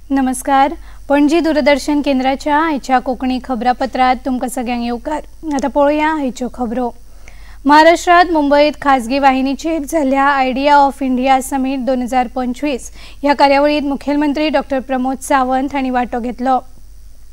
नमस्कार. पणजी दूरदर्शन केंद्राच्या आयच्या कोकणी खबरापत्रात तुमकां सगळ्यांक येवकार. आता पळोवया आयच्यो खबरो. महाराष्ट्रात मुंबईत खासगी वाहिनीचेर जाल्ल्या आयडिया ऑफ इंडिया समिट 2025 ह्या कार्यावळीत मुखेलमंत्री डॉ. प्रमोद सावंत हांणी वांटो घेतलो.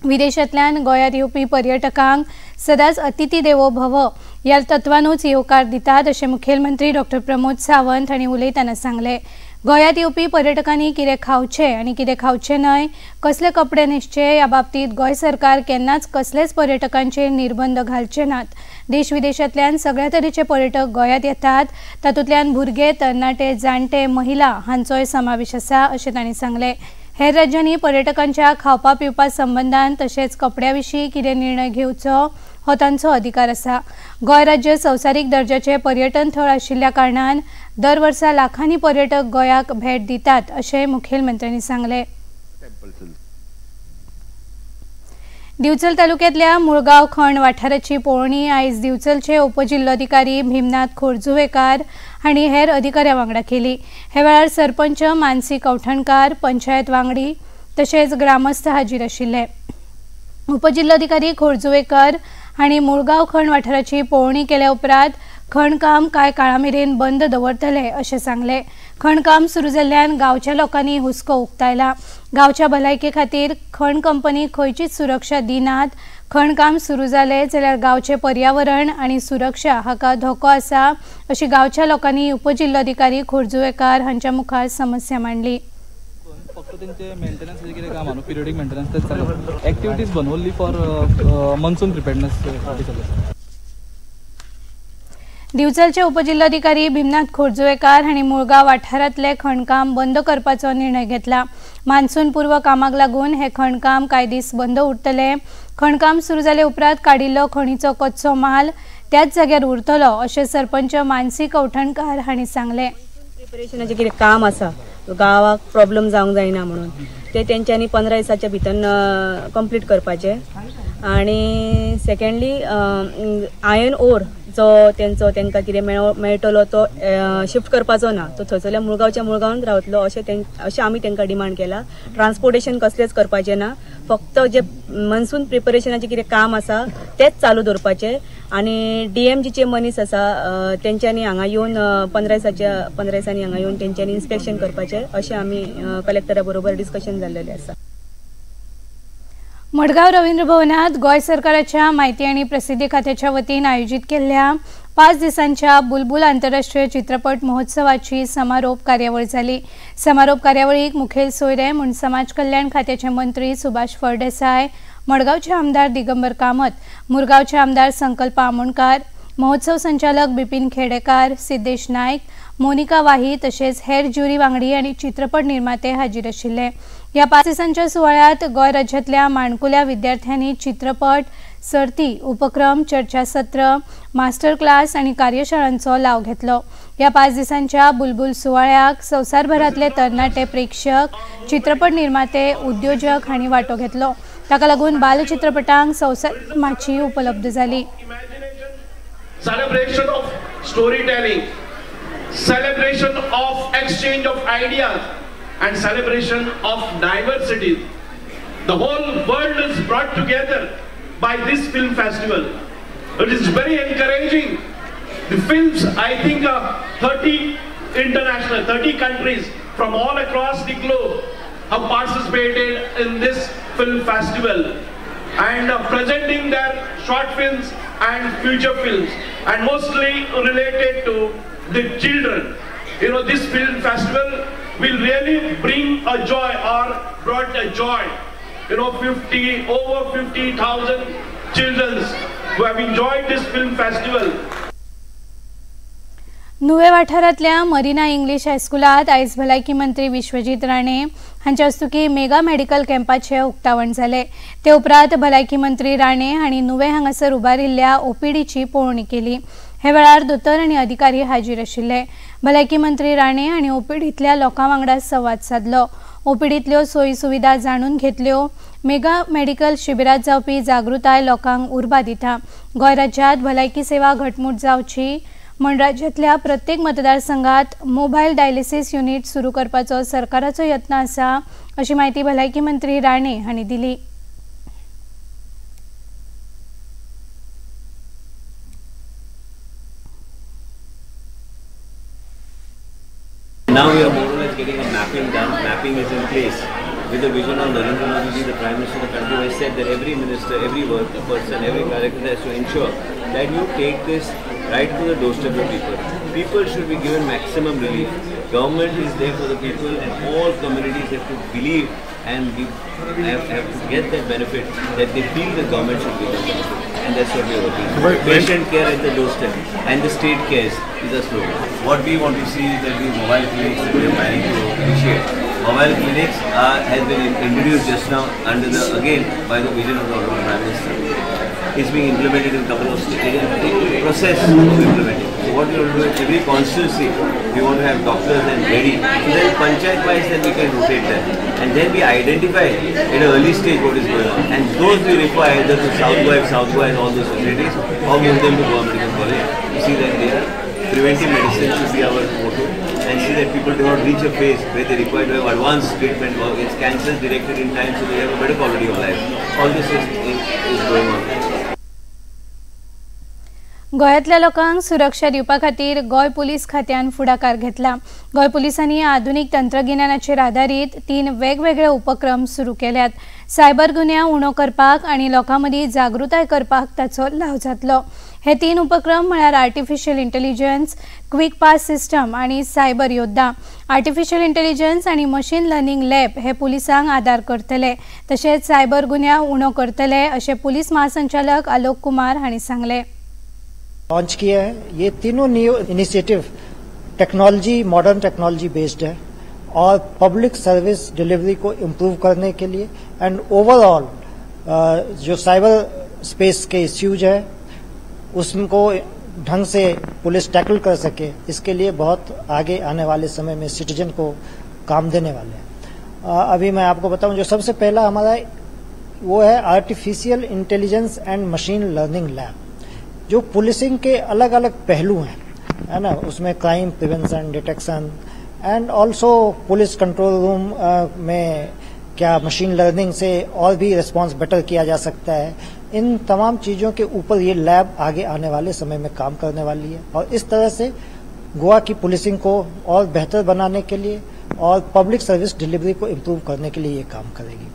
विदेशांतल्यान गोंयांत येवपी पर्यटकांक सदांच अतिथी देवो भव ह्या तत्वानूच येवकार दितात अशें मुखेलमंत्री डॉ. प्रमोद सावंत हांणी उलयतना सांगलें. गोंयांत येवपी पर्यटकांनी कितें खावचें आनी कितें खावचें न्हय, कसले कपडे न्हेसचे ह्या बाबतींत गोंय सरकार केन्नाच कसलेच पर्यटकांचेर निर्बंध घालचे नात. देश विदेशांतल्यान सगळ्या तरेचे पर्यटक गोंयांत येतात. तातूंतल्यान भुरगे, तरणाटे, जाणटे, महिला हांचोय समावेश आसा अशें तांणी सांगलें. हेर राज्यांनी पर्यटकांच्या खावपा पिवपा संबंधान तशेंच कपड्या विशीं कितें निर्णय घेवचो हो तांचो अधिकार आसा. गोंय राज्य संवसारीक दर्जाचें पर्यटन थळ आशिल्ल्या कारणान दर वर्सा लाखांनी पर्यटक गोंयाक भेट दितात अशें मुखेलमंत्र्यांनी सांगलें. दिवचल तालुक्यांतल्या मुळगांव खण वाठाराची पळोवणी आयज दिवचलचे उपजिल्लोधिकारी भीमनाथ खोर्जुवेकार हांणी हेर अधिकाऱ्यां वांगडा केली. हे वेळार सरपंच मानसी कवठणकार, पंचायत वांगडी तशेंच ग्रामस्थ हाजीर आशिल्ले. उपजिल्लोधिकारी खोर्जुवेकर हांणी मुळगांव खण वाठाराची पळोवणी केल्या उपरांत खणकाम कांय काळा मेरेन बंद दवरतले अशें सांगलें. खणकाम सुरू जाल्ल्यान गांवच्या लोकांनी हुस्को उक्तायला. गांवच्या भलायके खातीर खण कंपनी खंयचीच सुरक्षा दिनात. खणकाम सुरू जालें जाल्यार गांवचें पर्यावरण आनी सुरक्षा हाका धोको आसा अशी गांवच्या लोकांनी उपजिल्लोधिकारी खोर्जुवेकार हांच्या मुखार समस्या मांडली. फक्त त्यांचे मेंटेनन्स कितें काम आहा पिरियडिक मेंटेनन्स तेच चालू. एक्टिविटीज बनवली फॉर मॉन्सून प्रिपेअर्डनेस. दिवचलचे उपजिल्लोधिकारी भीमनाथ खोर्जुवेकार हांणी मुळगांव वाठारांतले खणकाम बंद करपाचो निर्णय घेतला. मान्सून पूर्व कामाक लागून हे खणकाम कांय दीस बंद उरतले. खणकाम सुरू जाले उपरांत काडिल्लो खणीचो कच्चो माल त्याच जाग्यार उरतलो अशें सरपंच मानसी कवठणकार हांणी सांगलें. प्रिपरेशनाचें कितें काम आसा गांवाक प्रॉब्लेम जावंक जायना म्हणून ते तेंच्यांनी 15 दिसाच्या भितर कंप्लीट करपाचें. आनी सेकंडली आयर्न ओर जो तांकां कितें मेळटलो तो शिफ्ट करपाचो ना, तो थंयसरल्या मुळगांवच्या मुळगांवांत रावतलो अशें आमी तांकां डिमांड केला. ट्रान्सपोर्टेशन कसलेंच करपाचें ना, फक्त जे मन्सून प्रिपरेशनाचें कितें काम आसा तेंच चालू दवरपाचें. आनी DMGचे मनीस आसा तेंच्यांनी हांगा येवन 15 दिसांनी हांगा येवन तेंच्यांनी इन्स्पेक्शन करपाचें अशें आमी कलेक्टरा बरोबर डिस्कशन जाल्लेलें आसा. मडगांव रवींद्र भवनात गोंय सरकाराच्या माहिती आणि प्रसिद्धी खात्याच्या वतीन आयोजित केल्ल्या 5 दिसांच्या बुलबुल आंतरराष्ट्रीय चित्रपट महोत्सवाची समारोप कार्यावळ जाली. समारोप कार्यावळीक मुखेल सोयरे म्हूण समाज कल्याण खात्याचे मंत्री सुभाष फळदेसाय, मडगांवचे आमदार दिगंबर कामत, मुरगांवचे आमदार संकल्प आमोणकार, महोत्सव संचालक बिपिन खेडेकार, सिद्धेश नायक, मोनिका वाही तशेंच हेर ज्युरी वांगडी आनी चित्रपट निर्माते हाजीर आशिल्ले. ह्या 5 दिसांच्या सुवाळ्यात गोंय राज्यांतल्या माणकुल्या विद्यार्थ्यांनी चित्रपट सर्ती, उपक्रम, चर्चासत्र, मास्टर क्लास आनी कार्यशाळांचो लाव घेतलो. ह्या 5 दिसांच्या बुलबुल सुवाळ्याक संवसारभरांतले तरणाटे प्रेक्षक, चित्रपट निर्माते, उद्योजक हांणी वांटो घेतलो. ताका लागून बालचित्रपटांक संवसारीक माची उपलब्ध जाली. Celebration of storytelling, celebration of exchange of ideas, and celebration of diversity. The whole world is brought together by this film festival. It is very encouraging. The films, I think 30 countries from all across the globe have participated in this film festival and presenting their short films and future films, and mostly related to the children. You know, this film festival will really bring a joy, or brought a joy. You know, over 50,000 children who have enjoyed this film festival. नुवे वाठारांतल्या Marina English हायस्कुलात आयज भलायकी मंत्री विश्वजीत राणे हांच्या हस्तुकी mega medical कॅम्पाचे उक्तावण जाले. ते उपरांत भलायकी मंत्री राणे हांणी नुवे हांगासर उबारिल्ल्या OPDची पळोवणी केली. हे वेळार दोतोर आनी अधिकारी हाजीर आशिल्ले. भलायकी मंत्री राणे हांणी OPDंतल्या लोकां वांगडा संवाद साधलो. OPDंतल्यो सोयी सुविधा जाणून घेतल्यो. मेगा मेडिकल शिबिरात जावपी जागृताय लोकांक उर्बा दिता. गोंय राज्यांत भलायकी सेवा घटमूट जावची, म्हण राज्यातल्या प्रत्येक मतदारसंघात मोबाईल डायलिसिस युनिट सुरू करपाचो सरकाराचो यत्न आसा अशी माहिती भलायकी मंत्री राणे हांणी दिली। Now we are more or less getting a mapping done. Mapping is in place with the vision of Narendra Modi, the Prime Minister of the country, has said that every minister, every person, every collector has to ensure that you take this right to the doorstep of people. People should be given maximum relief. Government is there for the people, and all communities have to believe and have to get that benefit that they feel the government should give them. And that's what we are working for. Patient care at the doorstep, and the state cares is a slogan. What we want to see is that these mobile clinics that we are planning to initiate, mobile clinics has been introduced just now under again by the vision of the Honorable Prime Minister. It's being implemented in a couple of states. The process of implementing. So what we want to do is every constituency, we want to have doctors and ready. So then panchayat wise, then we can rotate them. And then we identify at an early stage what is going on. And those we refer either to South Goa and all those facilities, or move them to Goa Medical College to see that they are preventive medicine should be our motto, and see that people do not reach a phase where they require to have advanced treatment or it's cancer directed in time so they have a better quality of life. All this is going on. गोंयांतल्या लोकांक सुरक्षा दिवपा खातीर Goa police खात्यान फुडाकार घेतला। गोंय पुलिसांनी आधुनिक तंत्रगिन्यानाचेर आधारीत 3 वेगवेगळे उपक्रम सुरू केल्यात। सायबर गुन्यांव उणो करपाक आनी लोकां मदीं जागृताय करपाक ताचो लाव जातलो। हे 3 उपक्रम म्हळ्यार artificial intelligence, quick pass system आनी सायबर योद्धा। आर्टिफिशियल इंटेलिजन्स आनी मशीन लर्निंग लॅब हे पुलिसांक आदार करतले, तशेंच सायबर गुन्यांव उणो करतले अशें पुलीस महासंचालक आलोक कुमार हांणी सांगले। लॉन्च किया है। ये तीनों new initiative technology, modern technology based है और पब्लिक सर्विस डिलीवरी को इम्प्रूव करने के लिए एंड ओवरऑल जो साइबर स्पेस के इश्यूज है उसको ढंग से पुलिस टैकल कर सके, इसके लिए बहुत आगे आने वाले समय में सिटीजन को काम देने वाले हैं। अभी मैं आपको बताऊं, जो सबसे पहला हमारा वो है artificial intelligence end machine learning lab, जो पुलिसिंग के अलग अलग पहलू हैं, है ना। उसमें crime prevention, detection end also police control room में क्या मशीन लर्निंग से और भी रिस्पांस बेटर किया जा सकता है। इन तमाम चीज़ों के ऊपर ये लैब आगे आने वाले समय में काम करने वाली है और इस तरह से गोवा की पुलिसिंग को और बेहतर बनाने के लिए और पब्लिक सर्विस डिलीवरी को इम्प्रूव करने के लिए ये काम करेगी।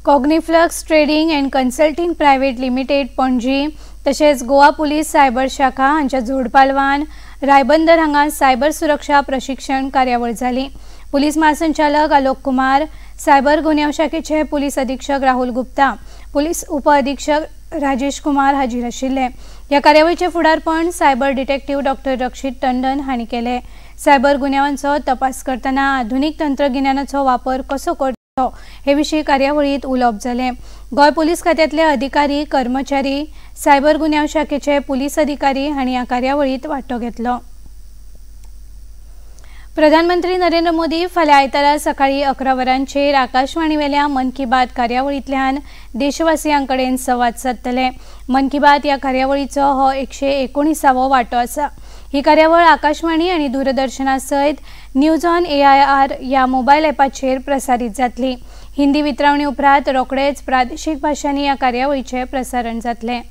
Cogniflux trading and consulting private limited Panaji तशेंच गोवा पुलीस सायबर शाखा हांच्या जोडपालवान रायबंदर हांगा सायबर सुरक्षा प्रशिक्षण कार्यावळ जाली। पुलीस महासंचालक आलोक कुमार, सायबर गुन्यांव शाखेचे पुलीस अधीक्षक राहुल गुप्ता, पुलीस उप अधीक्षक राजेश कुमार हाजीर आशिल्ले। ह्या कार्यावळीचे फुडारपण सायबर डिटेक्टिव्ह डॉक्टर रक्षित टंडन हांणी केले। सायबर गुन्यांवांचो तपास करतना आधुनिक तंत्रगिन्यानाचो वापर कसो करचो हे विशीं कार्यावळीत उलोवप जालें। गोंय पुलीस खात्यांतले अधिकारी, कर्मचारी, सायबर गुन्यांव शाखेचे पुलीस अधिकारी हांणी ह्या कार्यावळीत वांटो घेतलो। प्रधानमंत्री नरेंद्र मोदी फाल्यां आयतारा सकाळी 11 वरांचेर आकाशवाणी वेल्या मन की बात कार्यावळींतल्यान देशवासियांकडेन संवाद साधतले। मन की बात ह्या कार्यावळीचो हो 119वो वांटो आसा। ही कार्यावळ आकाशवाणी आनी दूरदर्शना सयत न्यूज ऑन AIR ह्या मोबायल ॲपाचेर प्रसारीत जातली। हिंदी वितरावणी उपरांत रोखडेच प्रादेशीक भाशांनी ह्या कार्यावळीचे प्रसारण जातले।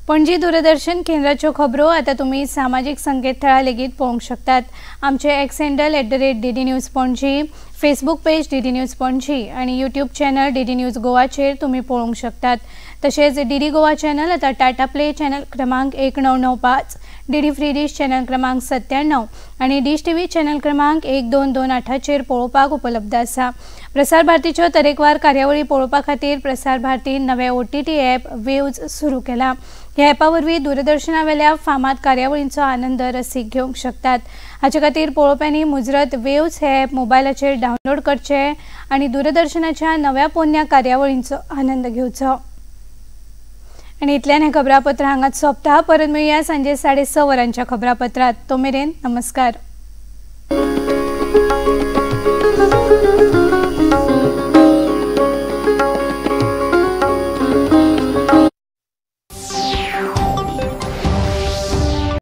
पणजी दूरदर्शन केंद्राच्यो खबरो आता तुम्ही सामाजिक संकेतथळार लेगीत पळोवंक शकतात। आमचे x handle @DD news Panaji, Facebook page DD news Panaji आणि यूट्यूब चॅनल DD न्यूज गोवाचेर तुम्ही पळोवंक शकतात। तसेच DD गोवा चॅनल आता टाटा प्ले चॅनल क्रमांक 1995, DD फ्री डिश चॅनल क्रमांक 97 आणि डिश TV चॅनल क्रमांक 1228चेर पळोवपाक उपलब्ध आसा। प्रसार भारतीच्यो तरेकवार कार्यावळी पळोवपा खातीर प्रसार भारतीन नवे OTT ॲप वेव्ज सुरू केला। ह्या ॲपा वरवीं दूरदर्शना वेल्या फामाद कार्यावळींचो आनंद रसीक घेवंक शकतात। हाचे खातीर पळोवप्यांनी मुजरत वेव्ज हे ॲप मोबायलाचेर डावनलोड करचे आनी दूरदर्शनाच्या नव्या पोरण्या कार्यावळींचो आनंद घेवचो। आणि इतल्यान हे खबरापत्र हांगाच सोंपता। परत मेळुया सांजे 6:30 वरांच्या खबरापत्रांत। तो मेरेन नमस्कार।